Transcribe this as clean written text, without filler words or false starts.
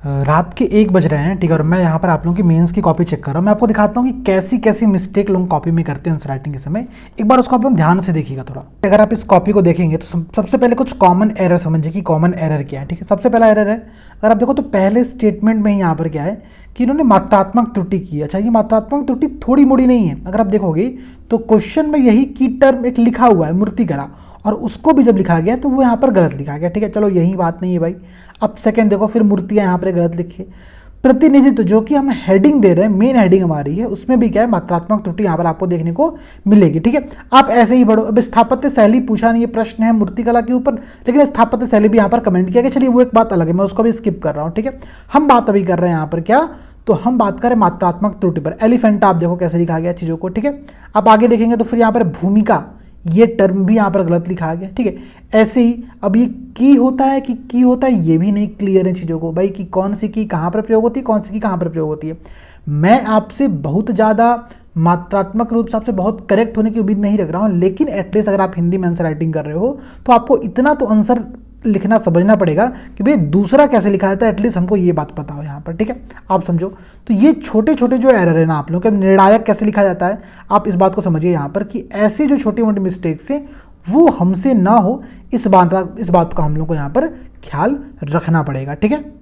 रात के 1 बज रहे हैं, ठीक है, और मैं यहाँ पर आप लोगों की मेंस की कॉपी चेक कर रहा हूँ। मैं आपको दिखाता हूँ कि कैसी कैसी मिस्टेक लोग कॉपी में करते हैं आंसर राइटिंग के समय। एक बार उसको आप लोग ध्यान से देखिएगा थोड़ा। अगर आप इस कॉपी को देखेंगे तो सबसे पहले कुछ कॉमन एरर समझिए कि कॉमन एरर क्या है। ठीक है, सबसे पहला एरर है, अगर आप देखो तो पहले स्टेटमेंट में ही यहाँ पर क्या है कि इन्होंने मात्रात्मक त्रुटि की है। अच्छा, ये मात्रात्मक त्रुटि थोड़ी मोड़ी नहीं है। अगर आप देखोगे तो क्वेश्चन में यही की टर्म एक लिखा हुआ है मूर्तिकला, और उसको भी जब लिखा गया तो वो यहाँ पर गलत लिखा गया। ठीक है, चलो यही बात नहीं है भाई। अब सेकंड देखो, फिर मूर्तियाँ यहाँ पर गलत लिखी। प्रतिनिधित्व जो कि हम हेडिंग दे रहे हैं, मेन हेडिंग हमारी है, उसमें भी क्या है मात्रात्मक त्रुटि यहाँ पर आपको देखने को मिलेगी। ठीक है, आप ऐसे ही बढ़ो। अब स्थापत्य शैली पूछा नहीं, ये प्रश्न है मूर्तिकला के ऊपर, लेकिन स्थापत्य शैली भी यहाँ पर कमेंट किया गया। चलिए वो एक बात अलग है, मैं उसको भी स्किप कर रहा हूँ। ठीक है, हम बात अभी कर रहे हैं यहाँ पर क्या, तो हम बात करें मात्रात्मक त्रुटि पर। एलिफेंट आप देखो कैसे लिखा गया चीज़ों को। ठीक है, आप आगे देखेंगे तो फिर यहाँ पर भूमिका, ये टर्म भी यहाँ पर गलत लिखा गया। ठीक है, ऐसे ही अब ये की होता है कि की होता है, ये भी नहीं क्लियर है चीज़ों को भाई कि कौन सी की कहाँ पर प्रयोग होती है, कौन सी की कहाँ पर प्रयोग होती है। मैं आपसे बहुत ज़्यादा मात्रात्मक रूप से आपसे बहुत करेक्ट होने की उम्मीद नहीं रख रहा हूँ, लेकिन एटलीस्ट अगर आप हिंदी में आंसर राइटिंग कर रहे हो तो आपको इतना तो आंसर लिखना समझना पड़ेगा कि भैया दूसरा कैसे लिखा जाता है, एटलीस्ट हमको ये बात पता हो यहाँ पर। ठीक है, आप समझो। तो ये छोटे छोटे जो एरर है ना आप लोगों के, निर्णायक कैसे लिखा जाता है, आप इस बात को समझिए यहाँ पर कि ऐसी जो छोटी मोटी मिस्टेक्स हैं वो हमसे ना हो, इस बात का हम लोग को यहाँ पर ख्याल रखना पड़ेगा। ठीक है।